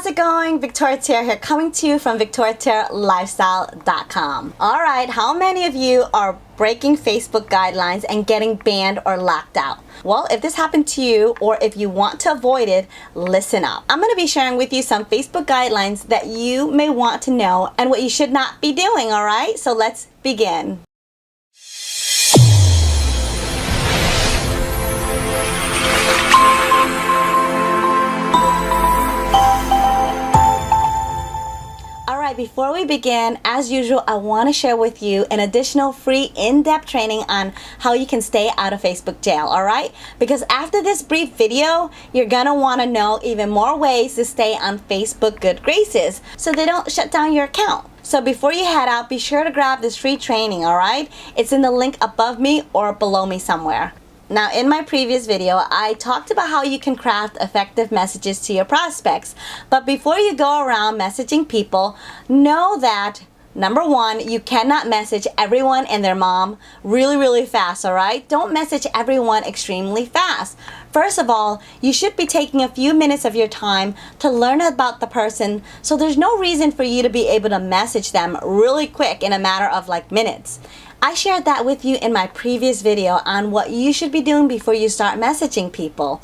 how's it going? Victoria Terre here, coming to you from VictoriaTerreLifestyle.com. Alright, how many of you are breaking Facebook guidelines and getting banned or locked out? Well, if this happened to you or if you want to avoid it, listen up. I'm going to be sharing with you some Facebook guidelines that you may want to know and what you should not be doing, alright? So let's begin. Alright, before we begin, as usual, I want to share with you an additional free in-depth training on how you can stay out of Facebook jail, alright? Because after this brief video, you're going to want to know even more ways to stay on Facebook good graces so they don't shut down your account. So before you head out, be sure to grab this free training, alright? It's in the link above me or below me somewhere. Now, in my previous video, I talked about how you can craft effective messages to your prospects. But before you go around messaging people, know that, number one, you cannot message everyone and their mom really fast, alright? Don't message everyone extremely fast. First of all, you should be taking a few minutes of your time to learn about the person, so there's no reason for you to be able to message them really quick in a matter of like minutes. I shared that with you in my previous video on what you should be doing before you start messaging people.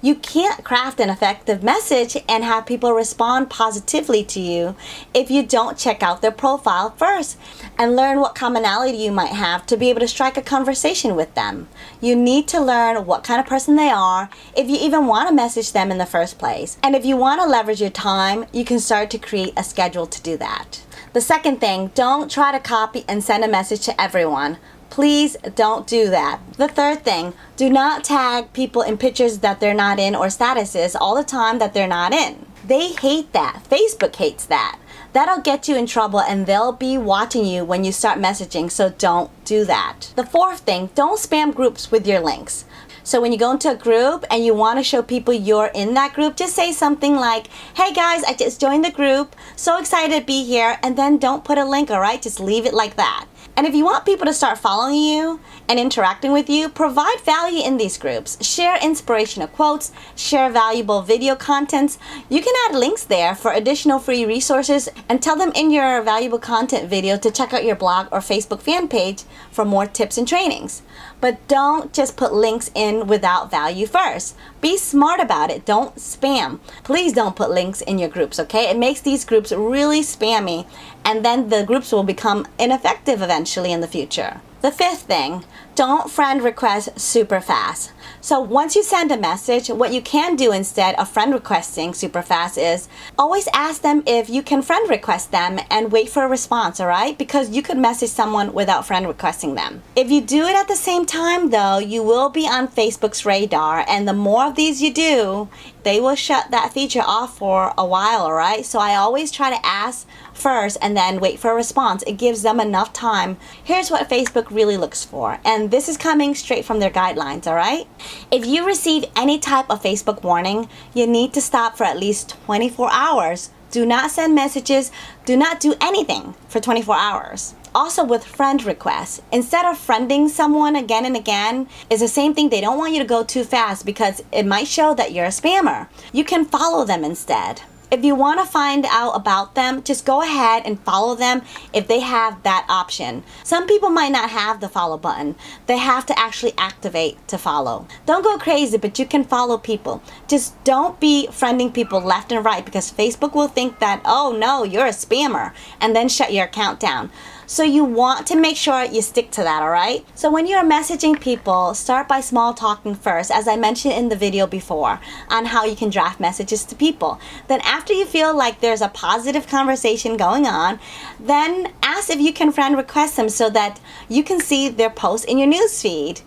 You can't craft an effective message and have people respond positively to you if you don't check out their profile first and learn what commonality you might have to be able to strike a conversation with them. You need to learn what kind of person they are if you even want to message them in the first place. And if you want to leverage your time, you can start to create a schedule to do that. The second thing, don't try to copy and send a message to everyone. Please don't do that. The third thing, do not tag people in pictures that they're not in or statuses all the time that they're not in. They hate that. Facebook hates that. That'll get you in trouble and they'll be watching you when you start messaging, so don't do that. The fourth thing, don't spam groups with your links. So when you go into a group and you want to show people you're in that group, just say something like, hey guys, I just joined the group, so excited to be here, and then don't put a link, alright? Just leave it like that. And if you want people to start following you and interacting with you, provide value in these groups. Share inspirational quotes, share valuable video contents. You can add links there for additional free resources and tell them in your valuable content video to check out your blog or Facebook fan page for more tips and trainings. But don't just put links in without value first. Be smart about it. Don't spam. Please don't put links in your groups, okay? It makes these groups really spammy, and then the groups will become ineffective eventually in the future. The fifth thing, don't friend request super fast. So once you send a message, what you can do instead of friend requesting super fast is always ask them if you can friend request them and wait for a response, alright? Because you could message someone without friend requesting them. If you do it at the same time though, you will be on Facebook's radar, and the more of these you do, they will shut that feature off for a while, alright? So I always try to ask first and then wait for a response. It gives them enough time. Here's what Facebook really looks for, and this is coming straight from their guidelines, alright? If you receive any type of Facebook warning, you need to stop for at least 24 hours. Do not send messages, do not do anything for 24 hours. Also with friend requests, instead of friending someone again and again, it's the same thing. They don't want you to go too fast because it might show that you're a spammer. You can follow them instead. If you want to find out about them, just go ahead and follow them if they have that option. Some people might not have the follow button. They have to actually activate to follow. Don't go crazy, but you can follow people. Just don't be friending people left and right, because Facebook will think that, oh no, you're a spammer, and then shut your account down. So you want to make sure you stick to that, alright? So when you're messaging people, start by small talking first, as I mentioned in the video before, on how you can draft messages to people. Then after you feel like there's a positive conversation going on, then ask if you can friend request them so that you can see their posts in your newsfeed.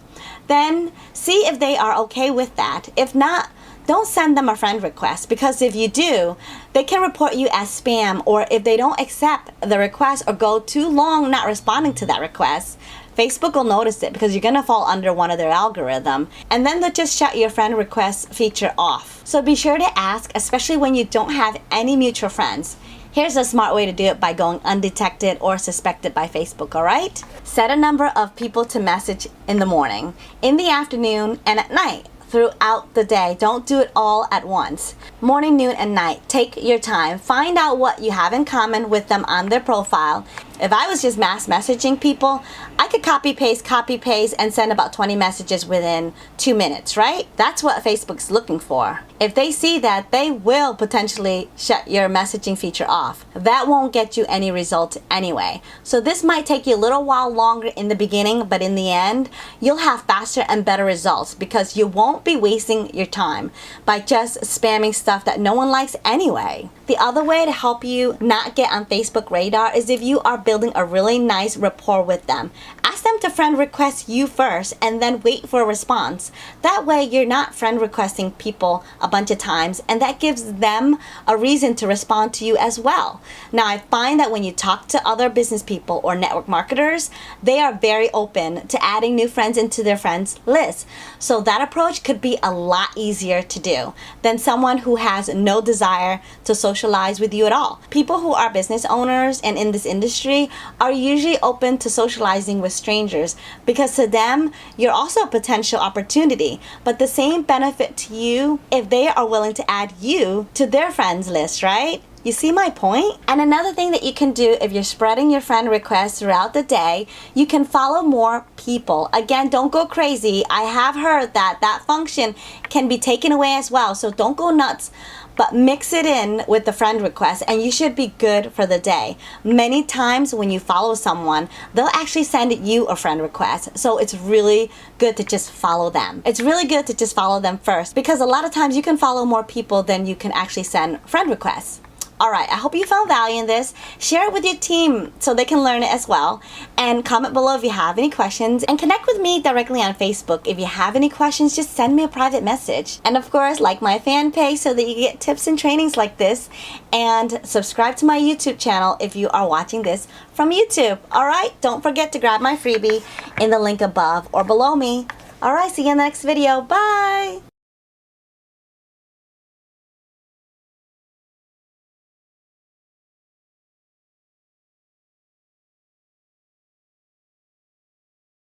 Then see if they are okay with that. If not, don't send them a friend request, because if you do, they can report you as spam, or if they don't accept the request or go too long not responding to that request, Facebook will notice it because you're going to fall under one of their algorithm, and then they'll just shut your friend request feature off. So be sure to ask, especially when you don't have any mutual friends. Here's a smart way to do it by going undetected or suspected by Facebook, alright? Set a number of people to message in the morning, in the afternoon, and at night. throughout the day. Don't do it all at once. Morning, noon, and night. Take your time. Find out what you have in common with them on their profile. If I was just mass messaging people, I could copy paste, and send about 20 messages within 2 minutes, right? That's what Facebook's looking for. If they see that, they will potentially shut your messaging feature off. That won't get you any results anyway. So this might take you a little while longer in the beginning, but in the end, you'll have faster and better results because you won't be wasting your time by just spamming stuff that no one likes anyway. The other way to help you not get on Facebook radar is if you are building a really nice rapport with them. Ask them to friend request you first and then wait for a response. That way you're not friend requesting people a bunch of times, and that gives them a reason to respond to you as well. Now, I find that when you talk to other business people or network marketers, they are very open to adding new friends into their friends list. So that approach could be a lot easier to do than someone who has no desire to socialize with you at all. People who are business owners and in this industry are usually open to socializing with strangers because to them, you're also a potential opportunity, but the same benefit to you if they are willing to add you to their friends list, right? You see my point? And another thing that you can do if you're spreading your friend requests throughout the day, you can follow more people. Again, don't go crazy. I have heard that that function can be taken away as well, so don't go nuts. But mix it in with the friend request and you should be good for the day. Many times when you follow someone, they'll actually send you a friend request. So it's really good to just follow them. It's really good to just follow them first because a lot of times you can follow more people than you can actually send friend requests. Alright, I hope you found value in this. Share it with your team so they can learn it as well. And comment below if you have any questions. And connect with me directly on Facebook. If you have any questions, just send me a private message. And of course, like my fan page so that you get tips and trainings like this. And subscribe to my YouTube channel if you are watching this from YouTube. Alright, don't forget to grab my freebie in the link above or below me. Alright, see you in the next video. Bye!